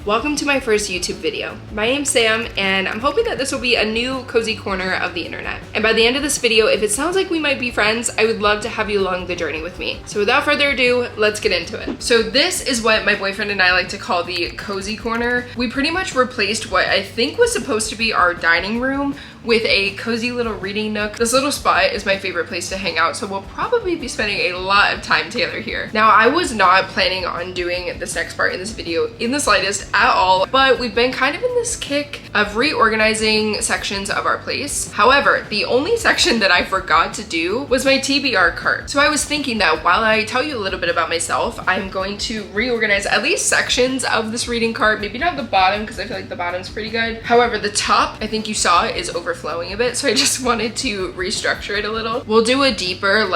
welcome to my first YouTube video. My name's Sam, and I'm hoping that this will be a new cozy corner of the internet. And by the end of this video, if it sounds like we might be friends, I would love to have you along the journey with me. So without further ado, let's get into it. So this is what my boyfriend and I like to call the cozy corner. We pretty much replaced what I think was supposed to be our dining room with a cozy little reading nook. This little spot is my favorite place to hang out, so we'll probably be spending a lot of time together here. Now, I was not planning on doing this next part in this video in the slightest at all, but we've been kind of in this kick of reorganizing sections of our place. However, the only section that I forgot to do was my TBR cart. So I was thinking that while I tell you a little bit about myself, I'm going to reorganize at least sections of this reading cart, maybe not the bottom because I feel like the bottom's pretty good. However, the top, I think you saw, is overflowing a bit, so I just wanted to restructure it a little. We'll do a deeper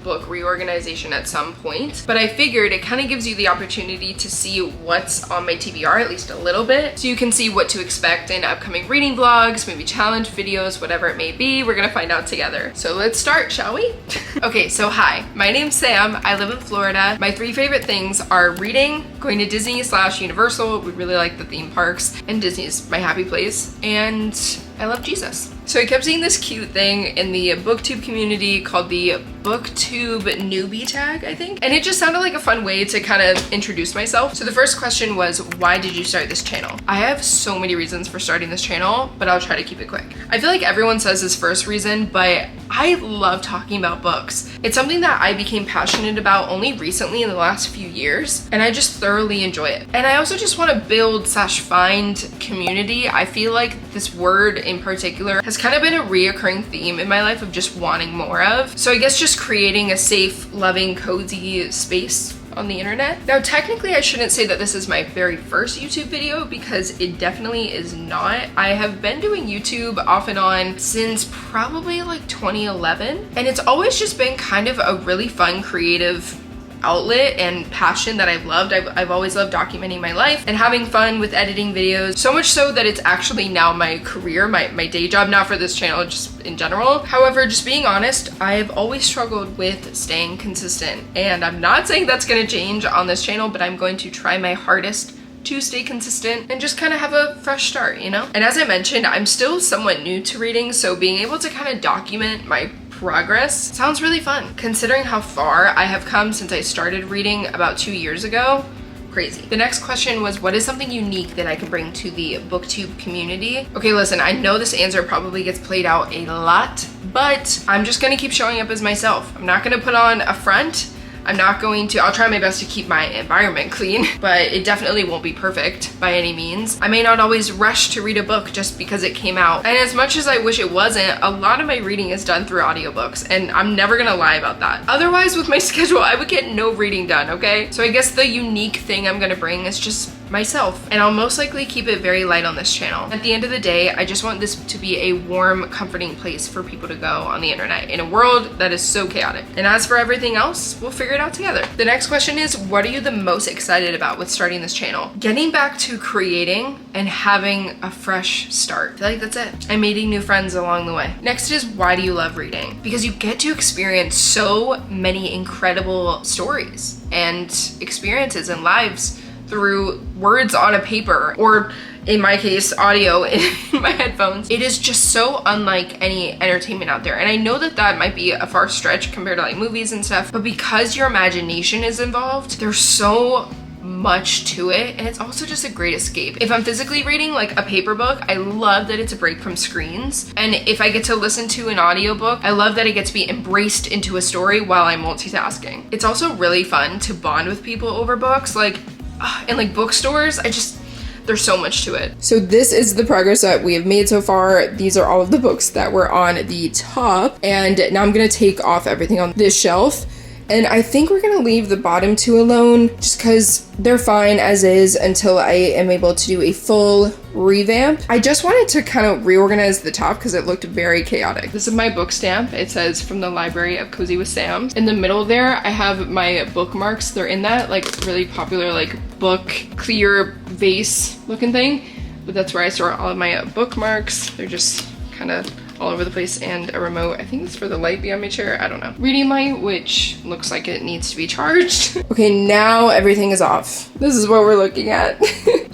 book reorganization at some point, but I figured it kind of gives you the opportunity to see what's on my TBR, at least a little bit, so you can see what to expect in upcoming reading vlogs, maybe challenge videos, whatever it may be. We're gonna find out together. So let's start, shall we? Okay, so hi, my name's Sam. I live in Florida. My three favorite things are reading, going to Disney/Universal, we really like the theme parks, and Disney's my happy place, and I love Jesus. So I kept seeing this cute thing in the booktube community called the Booktube Newbie tag, I think. And it just sounded like a fun way to kind of introduce myself. So the first question was, why did you start this channel? I have so many reasons for starting this channel, but I'll try to keep it quick. I feel like everyone says this first reason, but I love talking about books. It's something that I became passionate about only recently in the last few years, and I just thoroughly enjoy it. And I also just want to build/find community. I feel like this word in particular has kind of been a reoccurring theme in my life of just wanting more of. So I guess just creating a safe, loving, cozy space on the internet. Now, technically, I shouldn't say that this is my very first YouTube video because it definitely is not. I have been doing YouTube off and on since probably like 2011, and it's always just been kind of a really fun, creative outlet and passion that I've loved. I've always loved documenting my life and having fun with editing videos, so much so that it's actually now my career, my day job, not for this channel, just in general. However, just being honest, I've always struggled with staying consistent, and I'm not saying that's gonna change on this channel, but I'm going to try my hardest to stay consistent and just kind of have a fresh start, you know? And as I mentioned, I'm still somewhat new to reading, so being able to kind of document my progress sounds really fun. Considering how far I have come since I started reading about 2 years ago, crazy. The next question was, what is something unique that I can bring to the booktube community? Okay, listen, I know this answer probably gets played out a lot, but I'm just gonna keep showing up as myself. I'm not gonna put on a front. I'll try my best to keep my environment clean, but it definitely won't be perfect by any means. I may not always rush to read a book just because it came out. And as much as I wish it wasn't, a lot of my reading is done through audiobooks, and I'm never gonna lie about that. Otherwise, with my schedule, I would get no reading done, okay? So I guess the unique thing I'm gonna bring is just myself, and I'll most likely keep it very light on this channel. At the end of the day, I just want this to be a warm, comforting place for people to go on the internet in a world that is so chaotic. And as for everything else, we'll figure it out together. The next question is, what are you the most excited about with starting this channel? Getting back to creating and having a fresh start. I feel like that's it. And meeting new friends along the way. Next is, why do you love reading? Because you get to experience so many incredible stories and experiences and lives through words on a paper, or in my case, audio in my headphones. It is just so unlike any entertainment out there. And I know that that might be a far stretch compared to like movies and stuff, but because your imagination is involved, there's so much to it, and it's also just a great escape. If I'm physically reading like a paper book, I love that it's a break from screens, and if I get to listen to an audiobook, I love that I get to be embraced into a story while I'm multitasking. It's also really fun to bond with people over books, in like bookstores. There's so much to it. So this is the progress that we have made so far. These are all of the books that were on the top, and now I'm gonna take off everything on this shelf, and I think we're gonna leave the bottom two alone just because they're fine as is until I am able to do a full revamp. I just wanted to kind of reorganize the top because it looked very chaotic. This is my book stamp. It says from the library of Cozy with Sam. In the middle there, I have my bookmarks. They're in that really popular book clear vase looking thing, but that's where I store all of my bookmarks. They're just kind of all over the place, and a remote. I think it's for the light behind my chair. I don't know. Reading light, which looks like it needs to be charged. Okay, now everything is off. This is what we're looking at.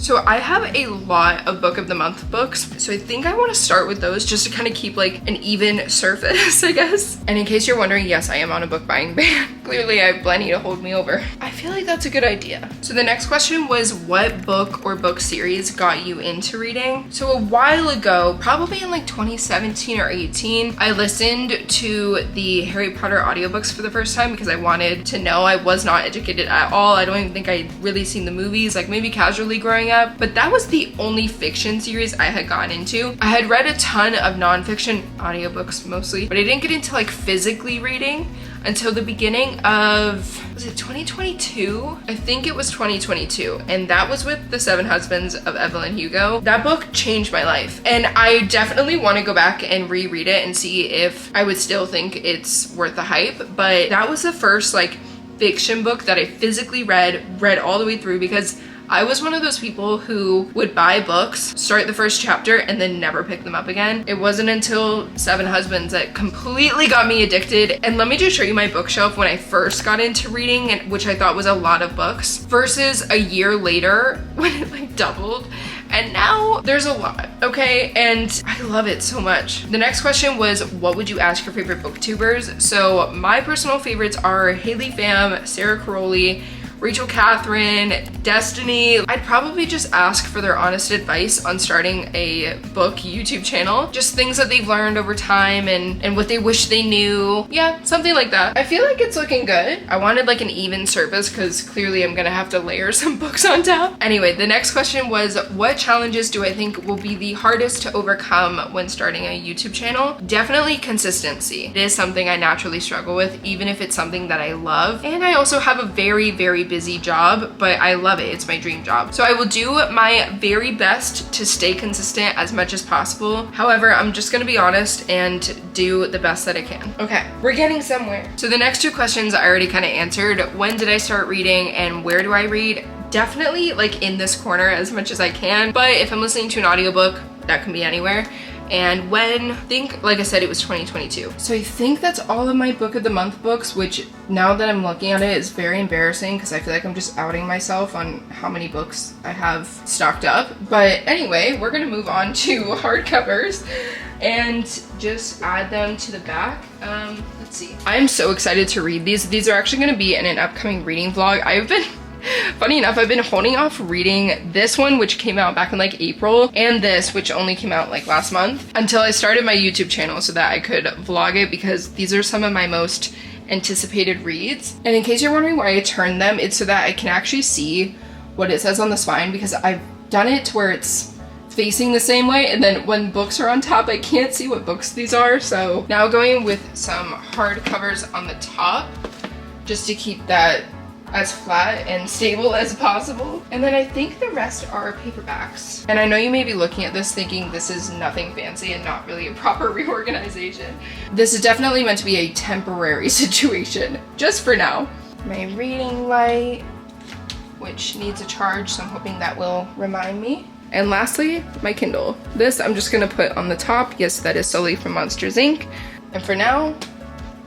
So I have a lot of book of the month books, so I think I want to start with those just to kind of keep like an even surface, I guess. And in case you're wondering, yes, I am on a book buying ban. Clearly I have Blenny to hold me over. I feel like that's a good idea. So the next question was, what book or book series got you into reading? So a while ago, probably in like 2017 or 18, I listened to the Harry Potter audiobooks for the first time because I wanted to know. I was not educated at all. I don't even think I'd really seen the movies, like maybe casually growing up, but that was the only fiction series I had gotten into. I had read a ton of nonfiction audiobooks mostly, but I didn't get into like physically reading until the beginning of, was it 2022? I think it was 2022. And that was with The Seven Husbands of Evelyn Hugo. That book changed my life. And I definitely want to go back and reread it and see if I would still think it's worth the hype. But that was the first like fiction book that I physically read all the way through, because I was one of those people who would buy books, start the first chapter, and then never pick them up again. It wasn't until Seven Husbands that completely got me addicted. And let me just show you my bookshelf when I first got into reading, and which I thought was a lot of books, versus a year later when it like doubled. And now there's a lot, okay? And I love it so much. The next question was, what would you ask your favorite booktubers? So my personal favorites are Haley Pham, Sarah Caroli, Rachel Catherine, Destiny. I'd probably just ask for their honest advice on starting a book YouTube channel. Just things that they've learned over time and what they wish they knew. Yeah, something like that. I feel like it's looking good. I wanted like an even surface because clearly I'm gonna have to layer some books on top. Anyway, the next question was, what challenges do I think will be the hardest to overcome when starting a YouTube channel? Definitely consistency. It is something I naturally struggle with, even if it's something that I love. And I also have a very, very busy job, but I love it. It's my dream job. So I will do my very best to stay consistent as much as possible. However, I'm just gonna be honest and do the best that I can. Okay, we're getting somewhere. So the next two questions I already kind of answered. When did I start reading and where do I read? Definitely like in this corner as much as I can, but if I'm listening to an audiobook, that can be anywhere. And when, I think, like I said, it was 2022. So I think that's all of my book of the month books, which now that I'm looking at it is very embarrassing because I feel like I'm just outing myself on how many books I have stocked up. But anyway, we're gonna move on to hardcovers and just add them to the back. Let's see. I am so excited to read these. These are actually gonna be in an upcoming reading vlog. Funny enough, I've been holding off reading this one, which came out back in like April, and this, which only came out like last month, until I started my YouTube channel so that I could vlog it, because these are some of my most anticipated reads. And in case you're wondering why I turned them, it's so that I can actually see what it says on the spine, because I've done it to where it's facing the same way, and then when books are on top, I can't see what books these are. So now going with some hardcovers on the top, just to keep that as flat and stable as possible. And then I think the rest are paperbacks. And I know you may be looking at this thinking this is nothing fancy and not really a proper reorganization. This is definitely meant to be a temporary situation, just for now. My reading light, which needs a charge, so I'm hoping that will remind me. And lastly, my Kindle. This I'm just gonna put on the top. Yes, that is solely from Monsters Inc. And for now,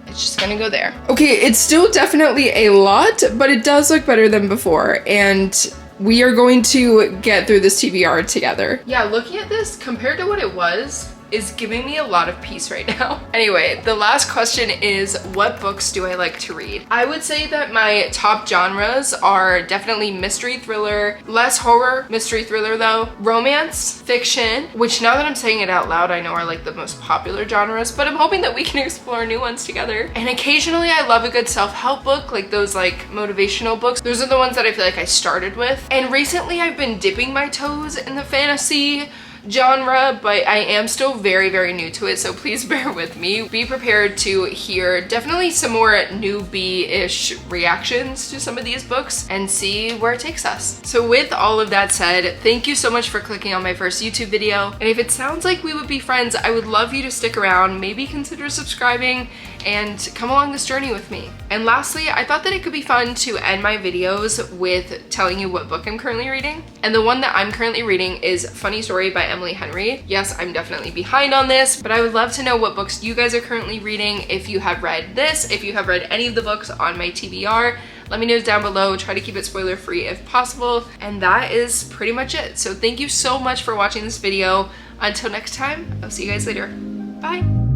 it's just gonna go there. Okay, it's still definitely a lot, but it does look better than before, and we are going to get through this TBR together. Yeah, looking at this, compared to what it was, is giving me a lot of peace right now. Anyway, the last question is, what books do I like to read? I would say that my top genres are definitely mystery thriller, less horror, mystery thriller though, romance, fiction, which now that I'm saying it out loud, I know are like the most popular genres, but I'm hoping that we can explore new ones together. And occasionally I love a good self-help book, like those like motivational books. Those are the ones that I feel like I started with. And recently I've been dipping my toes in the fantasy genre, but I am still very, very new to it, so please bear with me. Be prepared to hear definitely some more newbie-ish reactions to some of these books and see where it takes us. So with all of that said, thank you so much for clicking on my first YouTube video, and if it sounds like we would be friends, I would love you to stick around, maybe consider subscribing, and come along this journey with me. And lastly, I thought that it could be fun to end my videos with telling you what book I'm currently reading. And the one that I'm currently reading is Funny Story by Emily Henry. Yes, I'm definitely behind on this, but I would love to know what books you guys are currently reading. If you have read this, if you have read any of the books on my TBR, let me know down below. Try to keep it spoiler free if possible. And that is pretty much it. So thank you so much for watching this video. Until next time, I'll see you guys later. Bye.